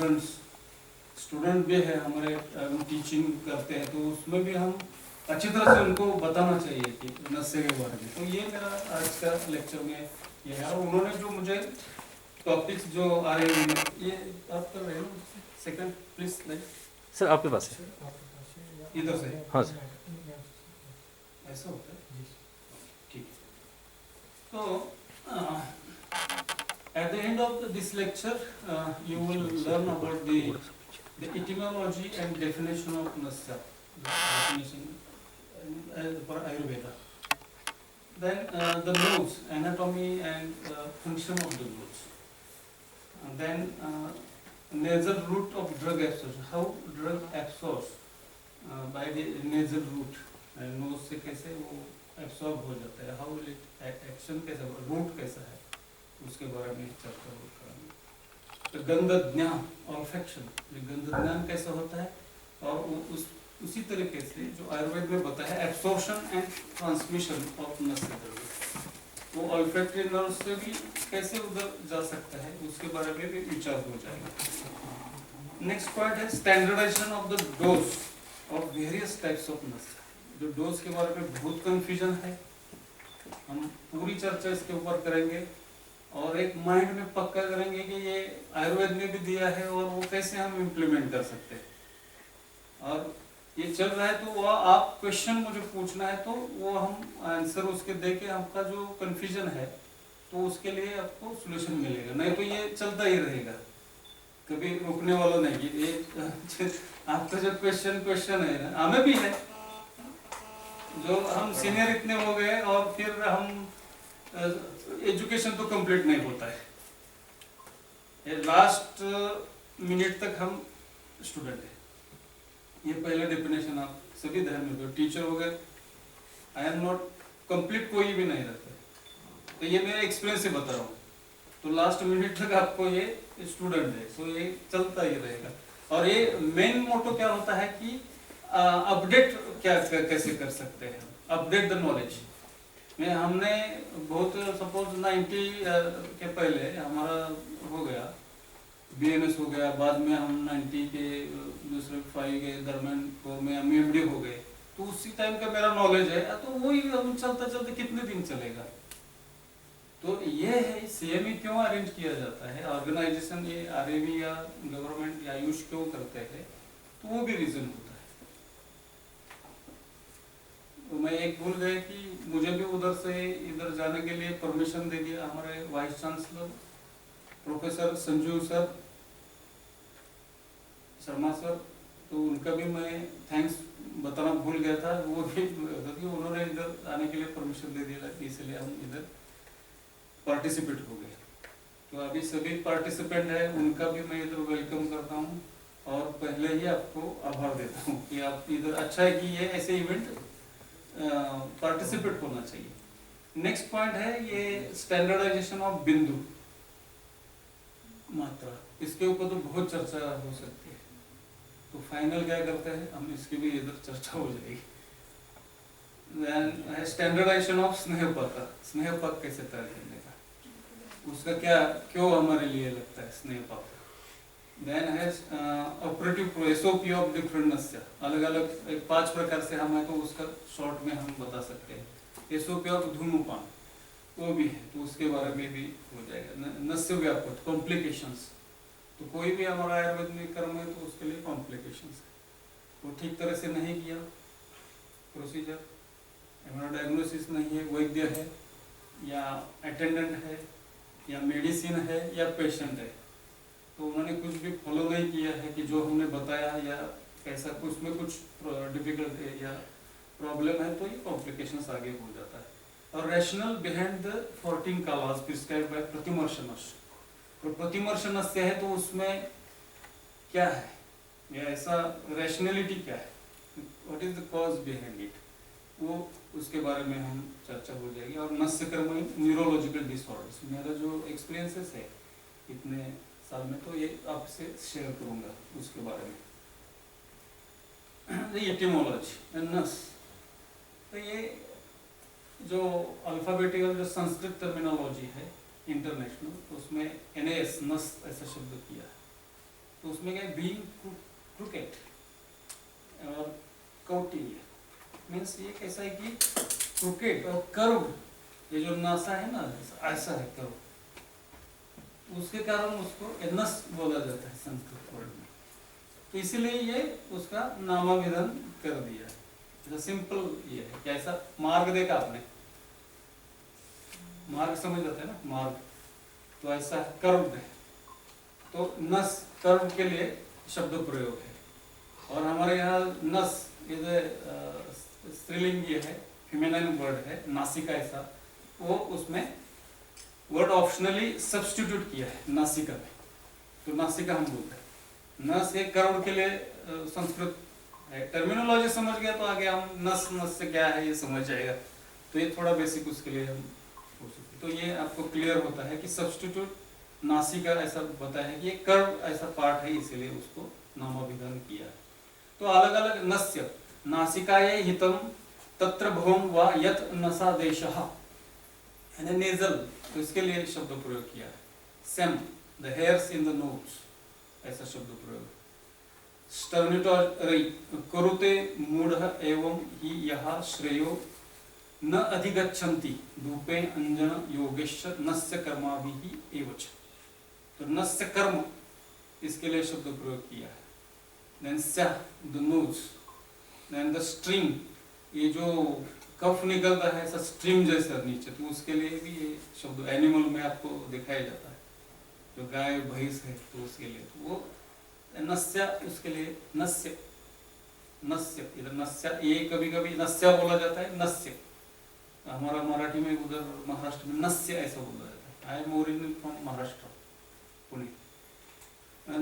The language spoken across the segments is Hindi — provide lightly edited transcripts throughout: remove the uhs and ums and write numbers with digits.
स्टूडेंट भी है हमारे, हम टीचिंग करते हैं तो उसमें भी हम अच्छी तरह से उनको बताना चाहिए कि नस्से के बारे में। तो ये मेरा आज का लेक्चर में ये है। और उन्होंने जो मुझे टॉपिक्स जो आ रहे हैं, ये आप कर रहे हो सेकंड प्लीज लाइक सर आपके पास है इधर से, हाँ सर ऐसा होता है ठीक है। तो at the end of this lecture you will learn about the etymology and definition of nasya, definition for Ayurveda. Then the nose, anatomy and function of the nose. And then nasal route of drug absorption, how drug absorbs by the nasal route, nose से कैसे वो absorb हो जाता है, how will it action कैसा, route कैसा है, उसके बारे में चर्चा करेंगे। तो गंध ज्ञान ऑल्फैक्शन, गंध ज्ञान कैसा होता है, और उसी तरीके से जो आयुर्वेद में बताया है एब्सॉर्प्शन एंड ट्रांसमिशन ऑफ नस्य द्रव्य, वो ऑल्फैक्टरी नर्व से भी कैसे उधर जा सकता है उसके बारे में भी विचार हो जाएगा। नेक्स्ट पॉइंट है standardisation of the dose of various types of nasya. जो डोज के बारे में बहुत कंफ्यूजन है, हम पूरी चर्चा इसके ऊपर करेंगे और एक माइंड में पक्का करेंगे कि ये आयुर्वेद में भी दिया है और वो कैसे हम इम्प्लीमेंट कर सकते हैं। और ये चल रहा है तो वो आप क्वेश्चन मुझे पूछना है तो वो हम आंसर उसके दे के आपका जो कंफ्यूजन है तो उसके लिए आपको सॉल्यूशन मिलेगा, नहीं तो ये चलता ही रहेगा, कभी रुकने वाला नहीं। ये आपका जो क्वेश्चन है ना, हमें भी है, जो हम सीनियर इतने हो गए और फिर हम एजुकेशन तो कंप्लीट नहीं होता है, लास्ट मिनट तक हम स्टूडेंट हैं। ये पहला डेफिनेशन आप सभी ध्यान में दो, टीचर हो गए, आई एम नॉट कंप्लीट कोई भी नहीं रहता, तो ये मेरा एक्सपीरियंस से बता रहा हूँ। तो लास्ट मिनट तक आपको ये स्टूडेंट है, तो ये चलता ही रहेगा। और ये मेन मोटो क्या होता है कि अपडेट कैसे कर सकते हैं, अपडेट द नॉलेज में। हमने बहुत सपोज 90 के पहले हमारा हो गया BMS हो गया, बाद में हम 90 के दूसरे 5 के दरम्यान 4 में हम MD हो गए, तो उसी टाइम का मेरा नॉलेज है, तो वही हम चलते चलते कितने दिन चलेगा। तो ये है CME क्यों अरेंज किया जाता है, ऑर्गेनाइजेशन ये RAV या गवर्नमेंट या आयुष क्यों करते हैं, तो वो भी रीजन होता है। तो मैं एक भूल गए कि मुझे भी उधर से इधर जाने के लिए परमिशन दे दिया हमारे vice chancellor professor Sanju sir Sharma sir, तो उनका भी मैं थैंक्स बताना भूल गया था। वो भी उन्होंने इधर आने के लिए परमिशन दे दिया, इसलिए हम इधर पार्टिसिपेट हो गए। तो अभी सभी पार्टिसिपेंट है उनका भी मैं इधर वेलकम करता हूँ और पहले ही आपको आभार देता हूँ कि आप इधर, अच्छा है कि ये ऐसे इवेंट पार्टिसिपेट होना चाहिए। नेक्स्ट पॉइंट है ये स्टैंडर्डाइजेशन ऑफ बिंदु मात्रा, इसके ऊपर तो बहुत चर्चा हो सकती है, तो फाइनल क्या करते हैं हम, इसकी भी इधर चर्चा हो जाएगी। देन स्टैंडर्डाइजेशन ऑफ स्नेहपक, स्नेहपक कैसे तैयार करने का, उसका क्या क्यों हमारे लिए लगता है स्नेहपक। देन है ऑपरेटिव SOP ऑफ डिफरेंट नस्य, अलग अलग 5 प्रकार से हमें, तो उसका शॉर्ट में हम बता सकते हैं। SOP ऑफ धूम्रपान वो भी है, तो उसके बारे में भी हो जाएगा। नस्य व्यापक कॉम्प्लिकेशंस, तो कोई भी हमारा आयुर्वेद में कर्म है तो उसके लिए कॉम्प्लिकेशंस है, वो ठीक तरह से नहीं किया प्रोसीजर, हमारा डायग्नोसिस नहीं है, वैद्य है या अटेंडेंट है या मेडिसिन है या पेशेंट है, तो उन्होंने कुछ भी फॉलो नहीं किया है कि जो हमने बताया, या कैसा उसमें कुछ डिफिकल्ट है या प्रॉब्लम है, तो ये कॉम्प्लिकेशंस आगे हो जाता है। और रैशनल बिहाइंड द 14 कालाज प्रिस्क्राइब्ड बाय प्रतिमर्शनस, तो प्रतिमर्शनस है तो उसमें क्या है, या ऐसा रैशनैलिटी क्या है, what is the cause behind it, वो उसके बारे में हम चर्चा हो जाएगी। और नस्यकर्मी न्यूरोलॉजिकल डिसऑर्डर्स, मेरा जो एक्सपीरियंसेस है इतने साल में, तो ये आपसे शेयर करूंगा उसके बारे में। एटिमोलॉजी नस, तो ये जो अल्फाबेटिकल जो संस्कृत टर्मिनोलॉजी है इंटरनेशनल, तो उसमें NAS नस ऐसा शब्द किया है, तो तो उसमें क्या बीइंग क्रूकेट और कौटिल्य मीन्स ये कैसा है कि क्रूकेट और कर्व, ये जो नासा है ना ऐसा है कर्व, उसके कारण उसको नस बोला जाता है संस्कृत वर्ड में। तो इसीलिए ये उसका नामाभिधान कर दिया है। तो सिंपल ये है कि ऐसा मार्ग देखा आपने, मार्ग समझ जाता है ना मार्ग, तो ऐसा कर्व है, तो नस कर्व के लिए शब्द प्रयोग है। और हमारे यहाँ नस ये स्त्रीलिंग ये है, फेमिनाइन वर्ड है, नासिका ऐसा, वो उसमें वर्ड ऑप्शनली सब्स्टिट्यूट किया है नासिका में, तो नासिका हम बोलते हैं। नस एक कर्व के लिए संस्कृत है, टर्मिनोलॉजी समझ गया तो आगे हम नस नस से क्या है ये समझ जाएगा, तो ये थोड़ा बेसिक उसके लिए हम हो सकते। तो ये आपको क्लियर होता है कि सब्स्टिट्यूट नासिका ऐसा बताया है कि ये कर्व ऐसा पार्ट है, इसीलिए उसको नामाभिधान किया है। तो अलग अलग नस्य नासिकाये हितम तत्र भवम वा यत नसादेशः, यानी नेजल, तो इसके लिए शब्द प्रयोग किया है। Same the hairs in the nose, ऐसा शब्द प्रयोग। स्टर्निटोरी कुरुते मूढ़ एवं ही यह श्रेयो न अधिगच्छन्ति धूपे अंजन योगेश्च नस्य कर्माभिः एवच, तो नस्य कर्म इसके लिए शब्द प्रयोग किया है। देन स्या the nose, then the string, ये जो कफ निकलता है ऐसा स्ट्रीम जैसा नीचे, तो उसके लिए भी ये शब्द एनिमल में आपको दिखाया जाता है, जो गाय भैंस है तो उसके लिए, तो वो नस्य, उसके लिए नस्य, नस्य इधर नस्य, ये कभी कभी नस्य बोला जाता है, नस्य हमारा मराठी में, उधर महाराष्ट्र में नस्य ऐसा बोला जाता है। I am original from Maharashtra, Pune.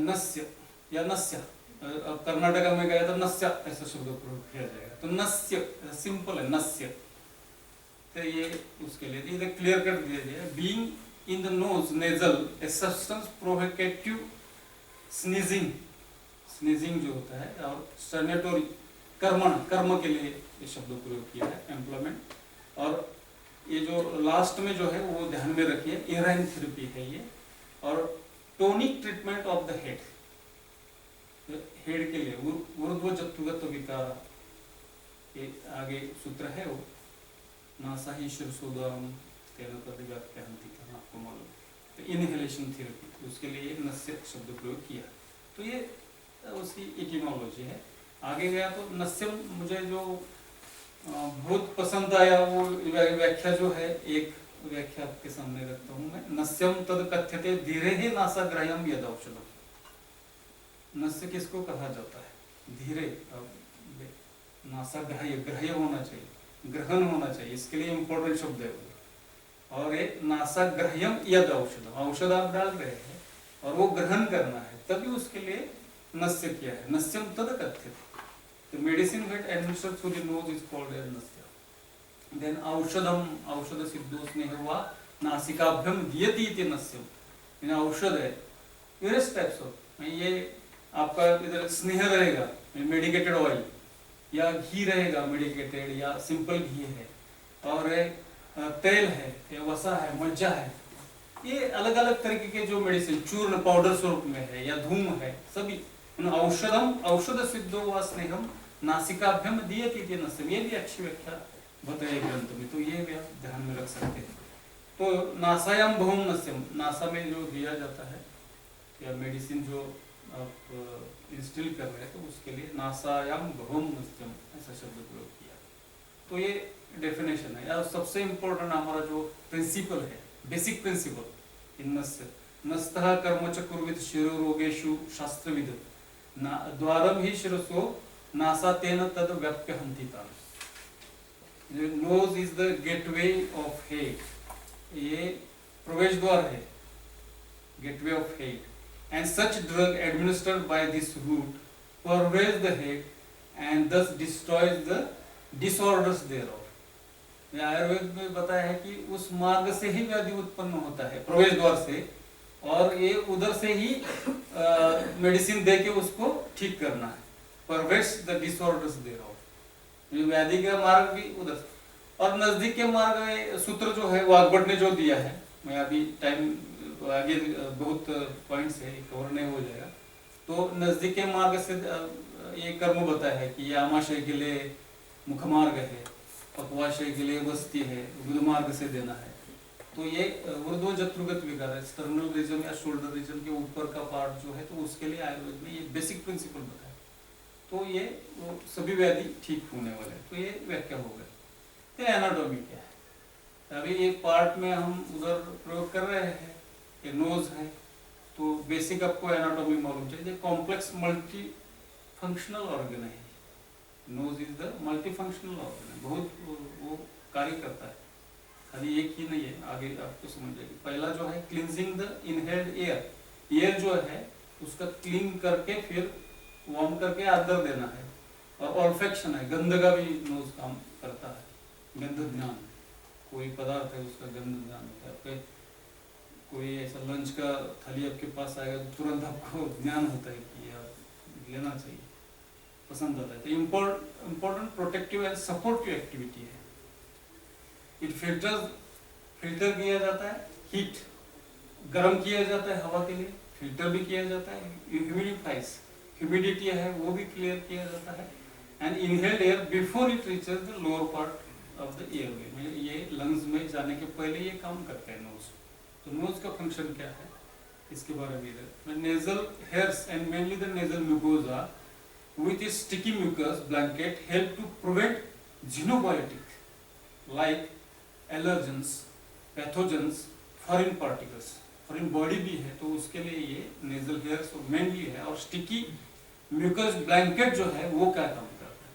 नस्य या नस्य, कर्नाटका में गया तो नस्य ऐसा शब्द प्रयोग किया जाएगा, तो नस्य सिंपल है नस्य, तो ये उसके लिए ये क्लियर कर दिया गया। Being in the nose nasal a substance provocative sneezing, sneezing जो होता है, और स्टर्नेटोरी कर्मण, कर्म के लिए ये शब्द प्रयोग किया है, एम्प्लॉयमेंट। और ये जो लास्ट में जो है वो ध्यान में रखिए, एराइन थेरेपी है ये, और tonic treatment of the head, head के लिए ऊर्ध्व जत्तुगत विकार, ये आगे सूत्र है वो, नासा ही शिरसोदरम तेन तद्व्याख्यान्ति, आपको मालूम। तो इनहेलेशन थेरेपी, उसके लिए नस्य शब्द प्रयोग किया। तो ये उसकी एटिमोलॉजी है। आगे गया तो नस्यम, मुझे जो बहुत पसंद आया वो व्याख्या जो है, एक व्याख्या आपके सामने रखता हूँ मैं। नस्यम तद कथ्यते धीरे ही नासाग्राह्यम यद औषधम। नस्य किसको कहा जाता है? धीरे, नासाग्राह्य, ग्राह्य होना चाहिए, ग्रहण होना चाहिए, इसके लिए इंपॉर्टेंट शब्द है वो। और एक नासाग्राह्यम यद औषधम, औषध आप डाल रहे हैं और वो ग्रहण करना है, तभी उसके लिए नस्य किया है। नस्यम तद कथ्यते, the medicine that administered through the nose is called as nasya. Then औषधम, औषध सिद्धो स्नेहवा नासिकाभ्यम दीयति इति नस्यम, यानी औषध है वेरियस टाइप्स ऑफ, ये आपका इधर स्नेह रहेगा मेडिकेटेड ऑयल, या घी रहेगा मेडिकेटेड, या सिंपल घी है, और तेल है, या वसा है, मज्जा है, ये अलग अलग तरीके के जो मेडिसिन चूर्ण पाउडर स्वरूप में है या धूम है, सभी औषधम, औषध सिद्धो व स्नेहम नासिकाभ्यम दीयति इति नस्यम, ये भी अच्छी व्याख्या बताई ग्रंथ में, तो ये भी आप ध्यान में रख सकते हैं। तो नासायाम बहुम नस्यम, नासा में जो दिया जाता है या मेडिसिन जो आप इंस्टिल कर रहे हैं, तो उसके लिए नासायाम बहुम नस्यम ऐसा शब्द प्रयोग किया। तो ये डेफिनेशन है, या सबसे इम्पोर्टेंट हमारा जो प्रिंसिपल है, बेसिक प्रिंसिपल इन नस्य, नस्तः कर्म च कुर्वित शिरो रोगेषु शास्त्रविद द्वारम ही शिरसो नासा तेन तद व्याप्य हंतिता। Nose is the gateway of head, ये प्रवेश द्वार है, gateway of head, and such drug administered by this route pervades the head and thus destroys the disorders thereof. Ayurveda में बताया है कि उस मार्ग से ही व्याधि उत्पन्न होता है, प्रवेश द्वार से, और ये उधर से ही मेडिसिन दे के उसको ठीक करना है, परवेश द डिसऑर्डर्स देयरऑफ, व्याधि का मार्ग भी उधर से। और नजदीक के मार्ग में सूत्र जो है वाग्भट ने जो दिया है, मैं अभी टाइम आगे बहुत पॉइंट्स है, कवर नहीं हो जाएगा, तो नजदीक के मार्ग से ये कर्म बताया है कि ये आमाशय के लिए मुखमार्ग है, पक्वाशय के लिए वस्ती है, गुदमार्ग से देना है। तो ये ऊर्ध्व जत्रुगत विकार है, स्टर्नल रीजन या शोल्डर रीजन के ऊपर का पार्ट जो है, तो उसके लिए आयुर्वेद में ये बेसिक प्रिंसिपल बताया। तो ये वो सभी व्याधि ठीक होने वाले, तो ये व्याख्या हो गई। तो एनाटॉमी क्या है, अभी ये पार्ट में हम उधर प्रयोग कर रहे हैं, ये नोज है, तो बेसिक आपको एनाटॉमी मालूम चाहिए। कॉम्प्लेक्स मल्टी फंक्शनल ऑर्गन है, nose is the multi functional organ, बहुत वो कार्य करता है, खाली एक ही नहीं है, आगे आपको समझ जाएगी। पहला जो है cleansing the inhaled air, air जो है उसका क्लीन करके फिर वार्म करके अंदर देना है। और ऑल्फेक्शन है, गंध का भी नोज काम करता है, गंध ज्ञान, कोई पदार्थ है उसका गंध ज्ञान होता है। कोई ऐसा लंच का थाली आपके पास आएगा तो तुरंत आपको ज्ञान होता है कि यार लेना चाहिए, पसंद आता है। तो important protective and supportive activity है। इट फिल्टर किया जाता है, हीट गर्म किया जाता है हवा के लिए, फिल्टर भी किया जाता है, ह्यूमिडिफाइज, ह्यूमिडिटी है वो भी क्लियर किया जाता है। And inhaled air before it reaches the lower part of the airway, ये लंग्स में जाने के पहले ये काम करते हैं नोज। तो नोज का फंक्शन क्या है इसके बारे में, nasal hairs and mainly the nasal mucosa with a sticky mucus blanket help to prevent xenobiotic like allergens, pathogens, foreign particles। Foreign body भी है तो उसके लिए ये नेजल हेयर्स मेनली है। और स्टिकी म्यूकस ब्लैंकेट जो है वो क्या काम करता है,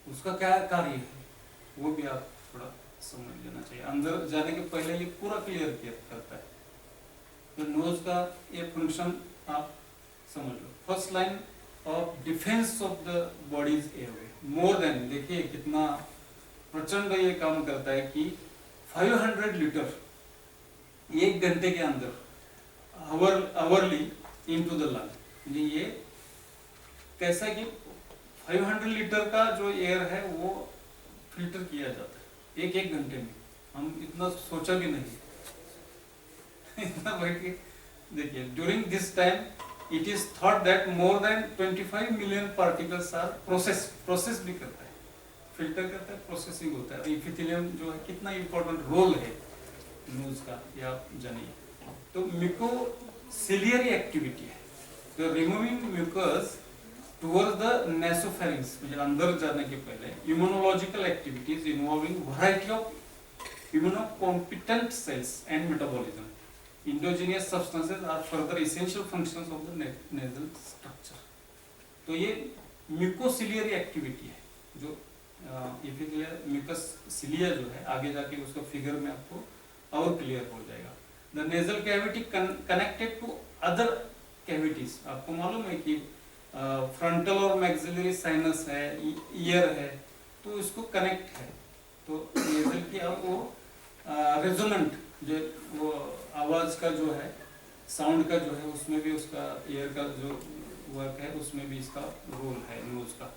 उसका क्या कार्य है, वो भी आप थोड़ा समझ लेना चाहिए। अंदर जाने के पहले ये पूरा क्लियर करता है। तो नोज का ये फंक्शन आप समझ लो। First line of defence of the body's airway, more than, देखिए कितना प्रचंड ये काम करता है कि 500 लीटर एक घंटे के अंदर आवरली इनटू द लंग। ये कैसा कि 500 लीटर का जो एयर है वो फिल्टर किया जाता है एक घंटे में। हम इतना सोचा भी नहीं इतना बैठ के देखिए। During this time it is thought that more than 25 million particles are process भी करता है, फिल्टर करता है, प्रोसेसिंग होता है। इपिथेलियम जो है कितना इंपॉर्टेंट रोल है नोज का, या जानिए। तो म्यूकोसिलियरी एक्टिविटी है, तो removing mucus towards the nasopharynx, मतलब अंदर जाने के पहले। Immunological activities involving variety of immunocompetent cells and metabolism. Endogenous substances are further essential functions of the nasal structure। तो ये म्यूकोसिलियरी एक्टिविटी है जो म्यूकस सिलिया जो है, आगे जाके उसका फिगर में आपको और क्लियर हो जाएगा। The nasal cavity connected to other cavities, आपको मालूम है कि फ्रंटल और मैक्सिलरी साइनस है, ईयर है, तो इसको कनेक्ट है। तो नेजल की अब वो रेजोनेंट जो वो आवाज का जो है, साउंड का जो है, उसमें भी उसका ईयर का जो वर्क है उसमें भी इसका रोल है नोज का।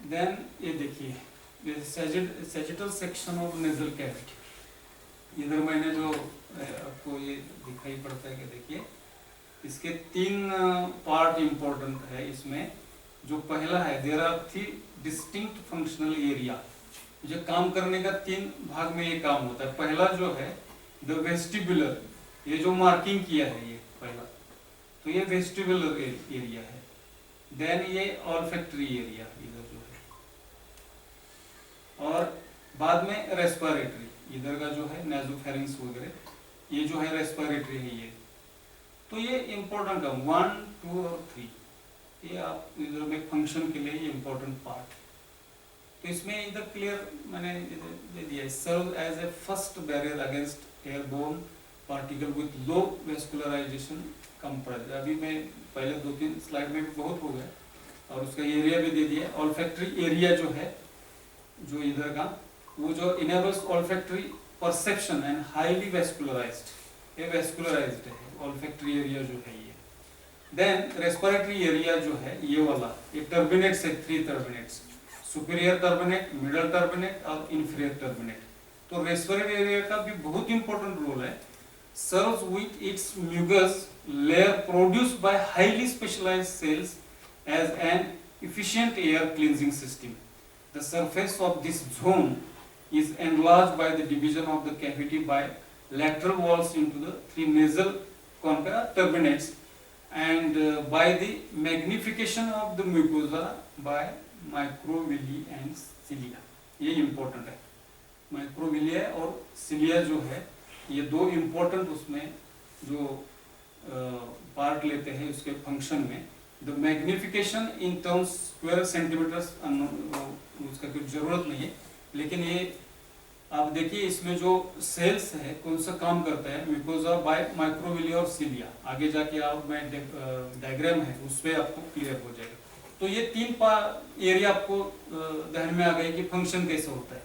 देन ये देखिए sagittal section of nasal cavity, इधर मैंने जो आपको ये दिखाई पड़ता है कि देखिए इसके 3 पार्ट इंपॉर्टेंट है इसमें। जो पहला है, there are 3 distinct functional area, जो काम करने का 3 भाग में ये काम होता है। पहला जो है द वेस्टिबुलर, ये जो मार्किंग किया है ये पहला, तो ये वेस्टिबुलर एरिया है। देन ये ऑल्फैक्टरी एरिया इधर जो है, और बाद में रेस्पिरेटरी, इधर का जो है नेसोफेरिंग्स वगैरह, ये जो है रेस्पिरेटरी है ये। तो ये इंपॉर्टेंट है 1, 2 और 3, ये आप इधर में फंक्शन के लिए इंपॉर्टेंट पार्ट। तो इसमें इधर क्लियर मैंने दे दिया, serve as a first barrier against airborne particle with low vascularisation compress. अभी मैं पहले 2-3 स्लाइड में भी बहुत हो गया, और उसका एरिया भी दे दिया। ऑल्फैक्टरी एरिया जो है, जो इधर का, वो जो enables olfactory perception and highly vascularised, ये वेस्कुलराइज्ड है ऑल्फैक्टरी एरिया जो है ये। देन रेस्पिरेटरी एरिया जो है ये वाला, ये टर्बिनेट्स है, 3 टर्बिनेट्स, सुपीरियर टर्बिनेट, मिडल टर्बिनेट और इंफीरियर टर्बिनेट। तो रेस्पिरेटरी एरिया का भी बहुत इंपॉर्टेंट रोल है। serves with its mucus layer produced by highly specialized cells as an efficient air cleansing system. The surface of this zone is enlarged by the division of the cavity by lateral walls into the three nasal turbinates and by the magnification of the mucosa by microvilli and cilia. ये important है, माइक्रोविलिया और सिलिया जो है ये दो इम्पोर्टेंट उसमें जो पार्ट लेते हैं उसके फंक्शन में. The magnification in terms square centimetres उसका कोई जरूरत नहीं है, लेकिन ये आप देखिए इसमें जो सेल्स है कौन सा काम करता है, म्यूकोजा बाय माइक्रोविलिया और सिलिया. आगे जाके आप मैं डायग्राम है उसपे आपको क्लियर हो जाएगा. तो ये तीन एरिया आपको ध्यान में आ गए कि फंक्शन कैसे होता है.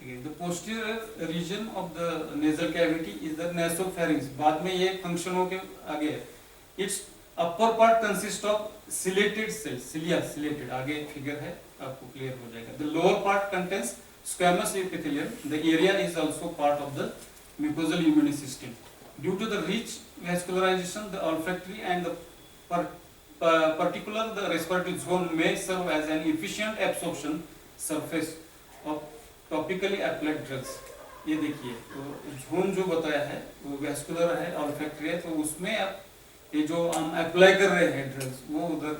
The posterior region of the nasal cavity is the nasopharynx. बाद में ये फंक्शनों के आगे है. Its upper part consists of ciliated cells. cilia ciliated आगे फिगर है आपको क्लियर हो जाएगा. The lower part contains squamous epithelium. The area is also part of the mucosal immune system. Due to the rich vascularization, the olfactory and the particular the respiratory zone may serve as an efficient absorption surface of topically applied drugs. ये देखिए तो जोन जो बताया है वो वैस्कुलर है, ऑल्फैक्टरी है, तो उसमें आप ये जो हम अप्लाई कर रहे हैं ड्रग्स वो उधर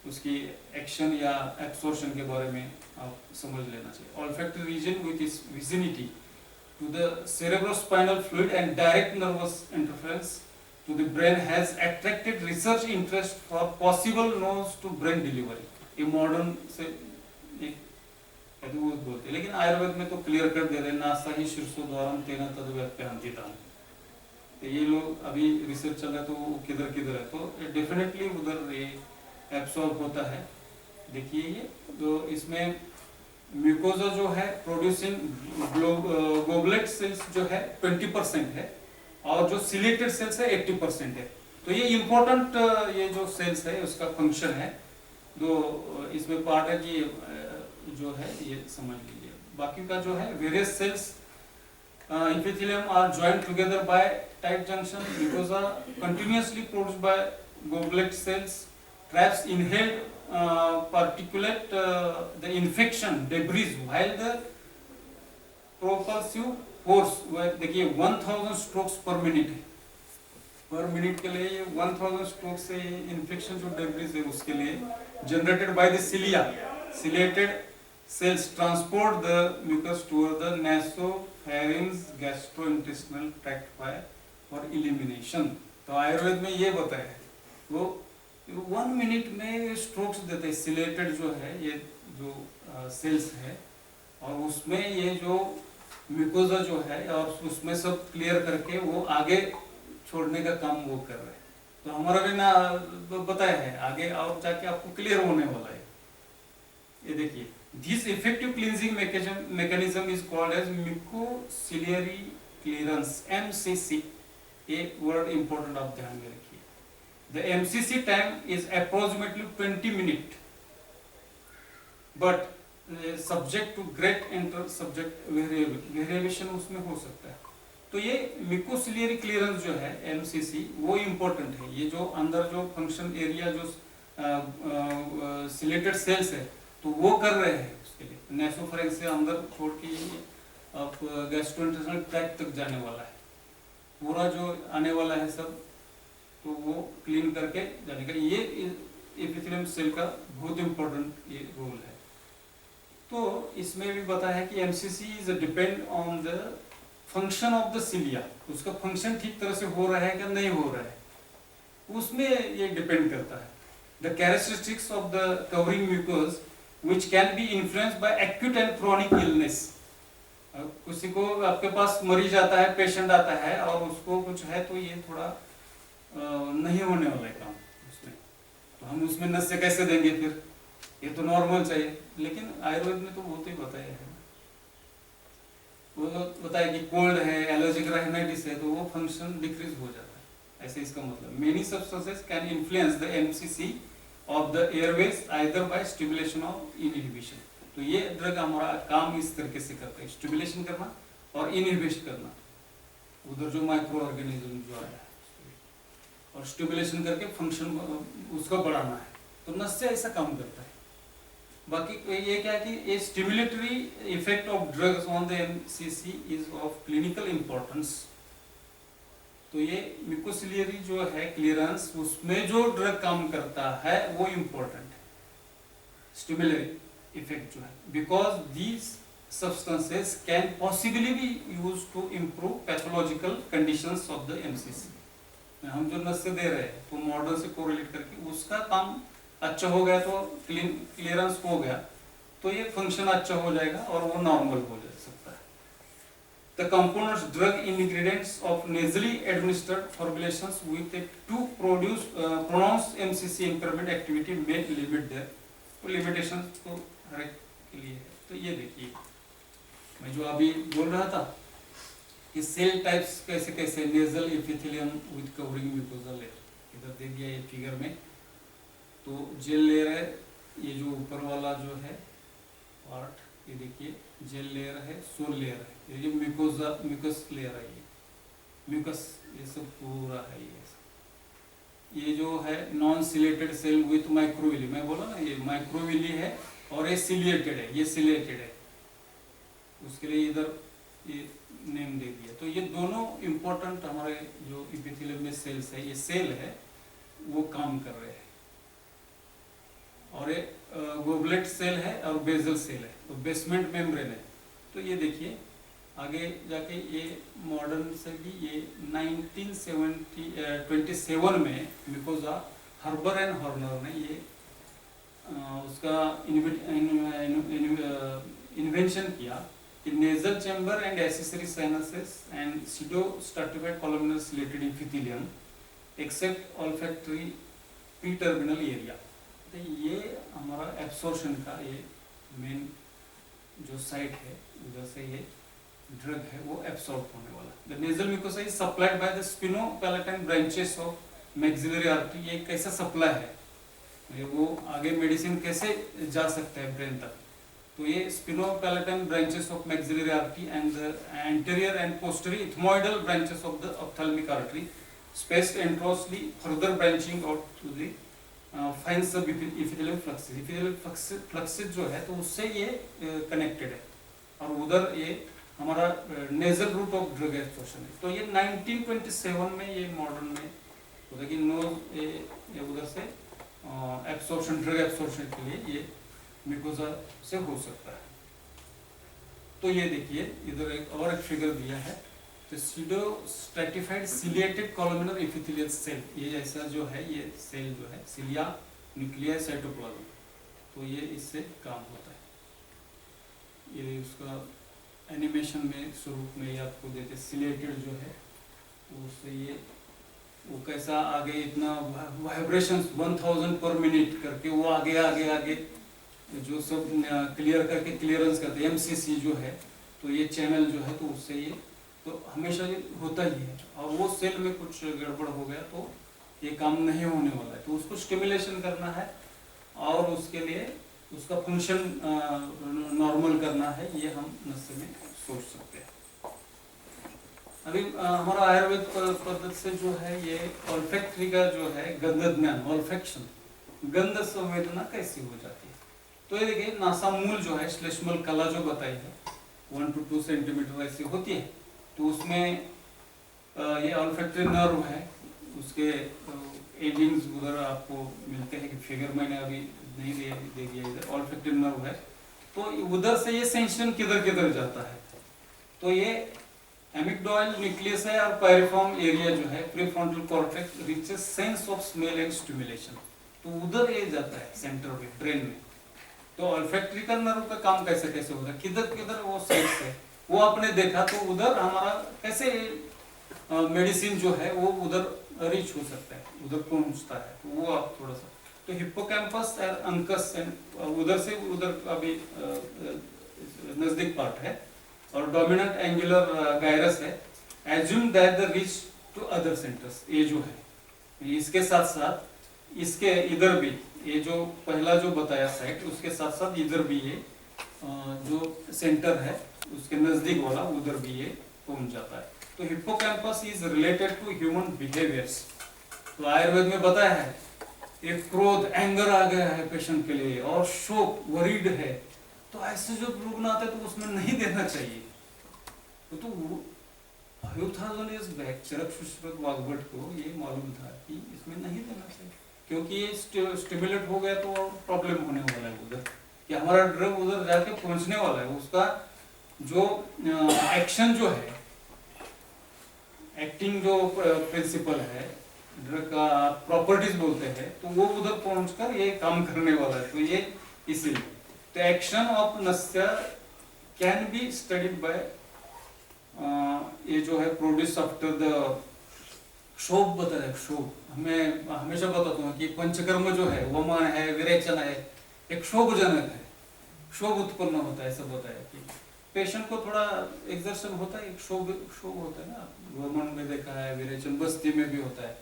उसकी एक्शन या एब्सॉर्प्शन के बारे में आप समझ लेना चाहिए. Olfactory region with its vicinity to the cerebrospinal fluid and direct nervous interference to the brain has attracted research interest for possible nose to brain delivery. ये मॉडर्न से एक बोलते हैं, लेकिन आयुर्वेद में तो क्लियर कर दे रहे नासा ही शीर्षोद्वारम तेना तद्व्याप्यंतिता. तो ये लोग अभी रिसर्च चल रहा है तो वो किधर किधर है, तो डेफिनेटली उधर ये एब्सॉर्ब होता है. देखिए ये तो इसमें म्यूकोजा जो है प्रोड्यूसिंग गोबलेट सेल्स जो है 20% है और जो सिलेटेड सेल्स है 80% है. तो ये इम्पोर्टेंट ये जो सेल्स है उसका फंक्शन है. तो इसमें पार्ट है कि जो है ये समझ लीजिए. बाकी का जो है various cells epithelium are joined together by tight junction. Mucosa continuously produced by goblet cells traps inhaled particulate the infection debris while the propulsive force देखिए 1000 strokes per minute पर मिनट के लिए ये 1000 strokes से इन्फेक्शन जो डेब्रिस है उसके लिए generated by the cilia. Ciliated cells transport the mucus toward the nasopharynx gastrointestinal tract for elimination. तो आयुर्वेद में ये बताया है वो 1 मिनट में स्ट्रोक्स देते हैं. सिलेटेड जो है ये जो सेल्स है और उसमें ये जो म्यूकोजा जो है और उसमें सब क्लियर करके वो आगे छोड़ने का काम वो कर रहे हैं. तो हमारा भी ना बताया है आगे और जाके आपको क्लियर होने वाला है. ये देखिए this effective cleansing mechanism is called as mucociliary clearance MCC. ये word important आप ध्यान में रखिए. The MCC time is approximately 20 minutes, but subject to great inter-subject variation उसमें हो सकता है. तो ये mucociliary clearance जो है MCC वो important है. ये जो अंदर जो फंक्शन एरिया जो सिलेटेड सेल्स है तो वो कर रहे हैं उसके लिए. नेसोफेरिंक्स से अंदर छोड़ के आप गैस्ट्रोइंटेस्टाइनल ट्रैक्ट तक जाने वाला है, पूरा जो आने वाला है सब तो वो क्लीन करके जाने का. ये एपिथेलियम सेल का बहुत इंपॉर्टेंट ये रोल है. तो इसमें भी बताया है कि MCC is depend on the function of the cilia. उसका फंक्शन ठीक तरह से हो रहा है क्या नहीं हो रहा है उसमें ये डिपेंड करता है. The characteristics of the covering mucus which can be influenced by acute and chronic illness. किसी को आपके पास मरीज आता है, पेशेंट आता है और उसको कुछ है तो ये थोड़ा नहीं होने वाला है काम उसमें, तो हम उसमें नस से कैसे देंगे फिर, ये तो नॉर्मल चाहिए. लेकिन आयुर्वेद में तो बहुत ही बताया है, वो बताया कि कोल्ड है, एलर्जिक राइनाइटिस है तो वो फंक्शन डिक्रीज हो जाता है. ऐसे इसका मतलब many substances can influence the MCC of the airways either by stimulation or inhibition. तो ये ड्रग हमारा काम इस तरीके से करता है, स्टिमुलेशन करना और इनहिबिट करना उधर जो माइक्रो ऑर्गेनिज्म जो आया है, और स्टिमुलेशन करके फंक्शन उसको बढ़ाना है। तो नस से ऐसा काम करता है। बाकी ये क्या है कि a stimulatory effect of drugs on the MCC is of clinical importance. तो ये म्यूकोसिलियरी जो है क्लियरेंस, उसमें जो ड्रग काम करता है वो इम्पोर्टेंट है, स्टिमुलेटरी इफेक्ट जो है, because these substances can possibly be used to improve pathological conditions of the MCC। हम जो नस से दे रहे हैं तो मॉडल से कोरिलेट करके उसका काम अच्छा हो गया तो क्लियरेंस हो गया तो ये फंक्शन अच्छा हो जाएगा और वो नॉर्मल हो जा सकता है। The components, drug ingredients of nasally administered formulations with a to produce pronounced MCC impairment activity may limit their limitations तो हर एक के लिए है। तो ये देखिए मैं जो अभी बोल रहा था कि सेल टाइप्स कैसे कैसे, nasal epithelium with covering mucosa layer, इधर दे दिया ये फिगर में। तो जेल लेयर है, ये जो ऊपर वाला जो है पार्ट, ये देखिए जेल लेयर है, सोल लेयर है, ये जो म्यूकोसा म्यूकस लेयर है, ये म्यूकस ये सब पूरा है। ये जो है non ciliated cell with microvilli, मैं बोला ना ये माइक्रोविली है और ये सिलिएटेड है, ये सिलेटेड है, उसके लिए इधर ये नेम दे दिया। तो ये दोनों इम्पोर्टेंट हमारे जो एपिथेलियम में सेल्स है, ये सेल है वो काम कर रहे हैं। और ये गोबलेट सेल है और बेजल सेल है, तो बेसमेंट मेम्ब्रेन है। तो ये देखिए आगे जाके ये मॉडर्न से भी ये 1927 में म्यूकोसा हर्बर एंड हॉर्नर ने ये उसका इन्वेंशन किया कि nasal chamber and accessory sinuses and pseudo-stratified columnar slated epithelium except olfactory pre-terminal area। तो ये हमारा एब्सॉर्प्शन का ये मेन जो साइट है, उधर से ये ड्रग है वो एब्सॉर्ब होने वाला। The nasal mucosa is supplied by the spinopalatine branches of maxillary artery। ये कैसा सप्लाई है, ये वो आगे मेडिसिन कैसे जा सकता है ब्रेन तक। तो ये spinopalatine branches of maxillary artery and the anterior and posterior ethmoidal branches of the ophthalmic artery spaced anterosely, further branching out to the fine sub-epithelial fluxes। epithelial fluxes जो है तो उससे ये कनेक्टेड है, और उधर ये हमारा nasal route of drug absorption है। तो ये 1927 में ये मॉडर्न में होता है कि नोज ये उधर से एब्सॉर्प्शन, ड्रग एब्सॉर्प्शन के लिए ये म्यूकोसा से हो सकता है। तो ये देखिए इधर एक और एक फिगर दिया है, तो pseudo stratified ciliated columnar epithelial cell, ये ऐसा जो है ये सेल जो है सिलिया न्यूक्लियर साइटोप्लाज्म, तो ये इससे काम होता है। ये उसका एनिमेशन में स्वरूप में ये आपको देते, सिलिएटेड जो है उससे ये वो कैसा आगे इतना वाइब्रेशंस 1000 पर मिनट करके वो आगे आगे आगे जो सब क्लियर करके क्लियरेंस करते हैं। एमसीसी जो है तो ये चैनल जो है तो उससे ये तो हमेशा ये होता ही है, और वो सेल में कुछ गड़बड़ हो गया तो ये काम नहीं होने वाला है, तो उसको स्टिमुलेशन करना है और उसके लिए उसका फंक्शन नॉर्मल करना है, ये हम नस्से में सोच सकते हैं। अभी हमारा आयुर्वेद पद्धति से जो है ये ऑल्फैक्टरी का जो है गंध ज्ञान, ऑल्फैक्शन, गंध संवेदना कैसी हो जाती है। तो ये देखिए नासा मूल जो है श्लेष्मल कला जो बताई है 1 to 2 सेंटीमीटर ऐसी होती है, तो उसमें ये ऑल्फैक्टरी नर्व है, उसके एजिंग्स उधर आपको मिलते हैं कि फिगर मैंने अभी नहीं दे दिया इधर, ऑल्फैक्टरी नर्व है। तो उधर से ये सेंसेशन किधर किधर जाता है, तो ये एमिग्डाइल न्यूक्लियस है और पायरिफॉर्म एरिया जो है prefrontal cortex reaches sense of smell and stimulation, तो उधर ये जाता है सेंटर में, ब्रेन में। तो ऑल्फैक्टरी का नर्व का काम कैसे कैसे होता है, किधर किधर वो सेंस है वो आपने देखा, तो उधर हमारा कैसे मेडिसिन जो है वो उधर रीच हो सकता है, उधर पहुंचता है, तो वो आप थोड़ा सा, तो हिप्पोकैम्पस और अंकस उधर से उधर अभी नजदीक पार्ट है, और डोमिनेंट एंगुलर गायरस है। Assume that the reach to other centres, ये जो है इसके साथ साथ इसके इधर भी ये जो पहला जो बताया साइट, उसके साथ साथ इधर भी ये जो सेंटर है उसके नजदीक वाला उधर भी ये पहुंच जाता है। तो hippocampus is related to human behaviours. तो आयुर्वेद में बताया है एक क्रोध, एंगर आ गया है पेशेंट के लिए और शोक, वरीड है, तो ऐसे जो रुग्ण आते हैं तो उसमें नहीं देना चाहिए। तो आयुर्थाजोनियस बैग चरक सुश्रुत वाग्भट को ये मालूम था कि इसमें नहीं देना चाहिए, क्योंकि ये स्टिमुलेट हो गया तो प्रॉब्लम होने वाला है उधर, कि हमारा ड्रग उधर जाके पहुंचने वाला है, उसका जो एक्शन जो है, एक्टिंग जो प्रिंसिपल है, ड्रग का प्रॉपर्टीज बोलते हैं, तो वो उधर पहुंचकर ये काम करने वाला है। तो ये इसीलिए तो action of nasya can be studied by, ये जो है प्रोड्यूस आफ्टर द क्षोभ बताया है। क्षोभ हमें हमेशा बताता हूँ कि पंचकर्म जो है, वमन है, विरेचन है, एक क्षोभजनक है, क्षोभ उत्पन्न होता है, ऐसा बताया कि पेशेंट को थोड़ा एक्सर्शन होता है, क्षोभ होता है ना, वमन में देखा है, विरेचन बस्ती में भी होता है,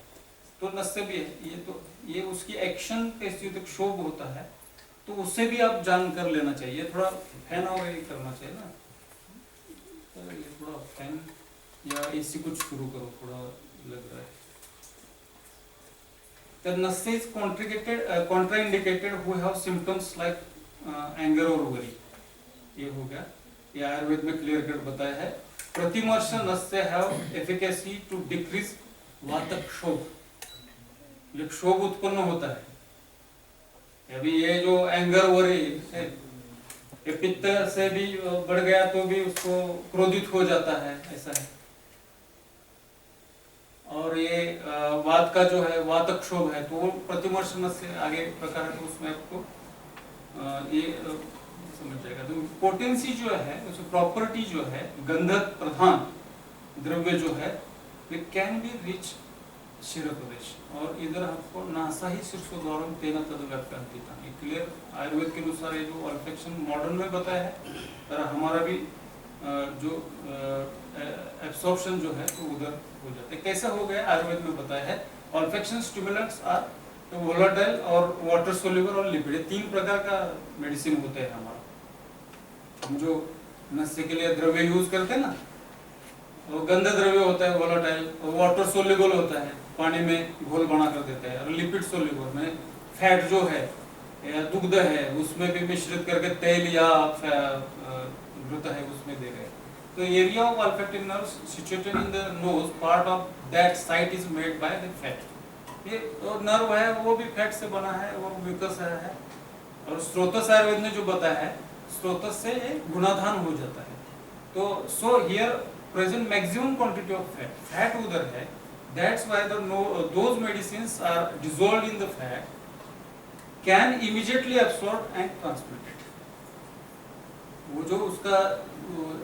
तो नस्य भी है। ये तो ये उसकी एक्शन कैसी होती है, क्षोभ होता है, तो उससे भी आप जान कर लेना चाहिए, थोड़ा फैन अवे करना चाहिए ना, ये थोड़ा फैन या एसी कुछ शुरू करो, थोड़ा लग रहा है। The nस्य is contraindicated who have symptoms like anger or worry। ये हो गया, ये आयुर्वेद में क्लियर कट बताया है। प्रतिमर्श नस्य have efficacy to decrease वातक क्षोभ, ये क्षोभ उत्पन्न होता है। अभी ये जो एंगर वरी है, ये पित्त से भी बढ़ गया तो भी उसको क्रोधित हो जाता है, ऐसा है। और ये वात का जो है, वातक क्षोभ है, तो वो प्रतिमर्श से आगे प्रकार है, तो उसमें आपको ये समझ जाएगा। तो पोटेंसी जो है, उसकी प्रॉपर्टी जो है, गंधक प्रधान द्रव्य जो है, वे कैन बी रिच शिर प्रदेश, और इधर आपको नासा ही शीर्षोद्वारम तेना तद व्याप्यंतिता, ये क्लियर आयुर्वेद के अनुसार ये जो ऑल्फेक्शन मॉडर्न में बताया है, और हमारा भी जो एब्सॉर्प्शन जो है तो उधर हो जाता है। कैसा हो गया आयुर्वेद में बताया है, ऑल्फेक्शन स्टिमुलेंट्स आर वोलाटाइल और वाटर सोल्यूबल और लिपिड, ये 3 प्रकार का मेडिसिन होता है हमारा। हम जो नस्य के लिए द्रव्य यूज करते हैं ना, वो गंध द्रव्य होता है वोलाटाइल, और वाटर सोल्यूबल होता है, पानी में घोल बना कर देता है, और लिपिड सोल्यूबल में फैट जो है या दुग्ध है उसमें भी मिश्रित करके तेल या घृत है उसमें दे रहे हैं। तो area of olfactory nerves situated in the nose, part of that site is made by the fat। ये और नर्व है वो भी फैट से बना है, वो म्यूकस है। और स्रोतस आयुर्वेद ने जो बताया है, स्रोतस से गुणाधान हो जाता है। तो so here present maximum quantity of fat, fat उधर है, that's why those medicines are dissolved in the fat, can immediately absorb and transmitted. वो जो उसका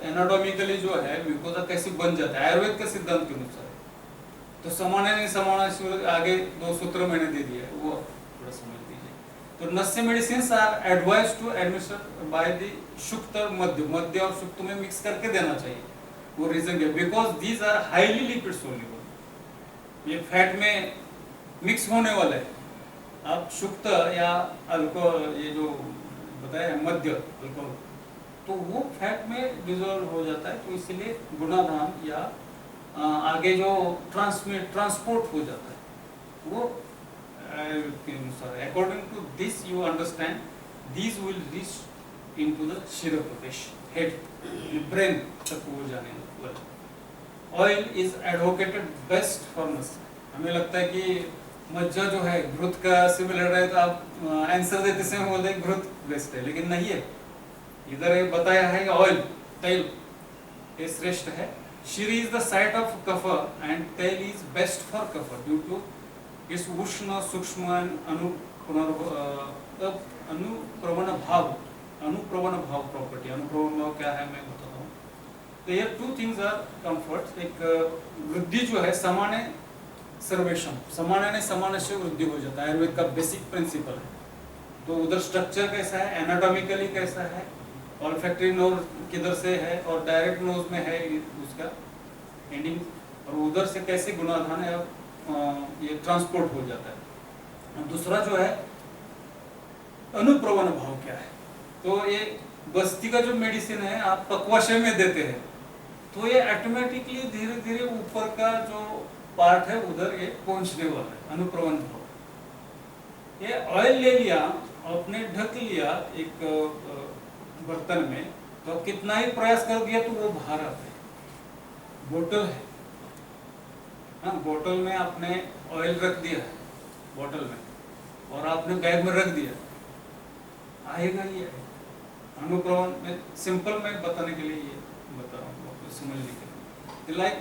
एनाटॉमिकली जो है म्यूकोसा कैसे बन जाता है आयुर्वेद के सिद्धांत के अनुसार, तो समाने समाना आगे 2 सूत्र मैंने दे दिया है, वो थोड़ा समझ लीजिए। तो nasya medicines are advise to administer by the शुक्त मध्य और शुक्त में मिक्स करके देना चाहिए। वो रीजन है because these are highly lipid soluble, ये फैट में मिक्स होने वाले हैं। आप शुक्त या अल्कोहल, ये जो बताया है मध्य अल्कोहल, तो वो फैट में डिसॉल्व हो जाता है, तो इसलिए गुणाधान या आगे जो ट्रांसपोर्ट हो जाता है वो के अनुसार। According to this you understand this will reach into the शिर प्रदेश, हेड, ब्रेन तक वो जाने वाला। Oil is advocated best for nasya. हमें लगता है कि मज्जा जो है घृत का सिमिलर है, तो आप आंसर देते समय बोलते हैं घृत बेस्ट है, लेकिन नहीं है। इधर बताया है ऑयल, तेल ये श्रेष्ठ है। शिर इज द साइट ऑफ कफ एंड तेल इज बेस्ट फॉर कफ ड्यू टू इस उष्ण सूक्ष्म अनुप्रवण भाव प्रॉपर्टी। अनुप्रवण भाव क्या है मैं बताता हूँ। तो ये 2 थिंग्स आर कंफर्ट। एक वृद्धि जो है सामान्य सर्वेशम, सामान्य ने सामान्य से वृद्धि हो जाता है, आयुर्वेद का बेसिक प्रिंसिपल है। तो उधर स्ट्रक्चर कैसा है, एनाटॉमिकली कैसा है, ऑल्फैक्टरी नोज किधर से है और डायरेक्ट नोज में है उसका एंडिंग, और उधर से कैसे गुणाधान है ये ट्रांसपोर्ट हो जाता है। दूसरा जो है अनुप्रवण भाव क्या है, तो ये बस्ती का जो मेडिसिन है आप पक्वाशय में देते हैं, तो ये ऑटोमेटिकली धीरे धीरे ऊपर का जो पार्ट है उधर ये पहुंचने वाला है, अनुप्रवन भाव। ये ऑयल ले लिया, आपने ढक लिया एक बर्तन में, तो कितना ही प्रयास कर दिया तो वो बाहर आता है। बोतल है, हाँ, बोतल में आपने ऑयल रख दिया है बोतल में, और आपने बैग में रख दिया, आएगा ही आएगा। अनुप्रवन में सिंपल मैं बताने के लिए ये बता रहा हूँ, आपको समझने के लिए। लाइक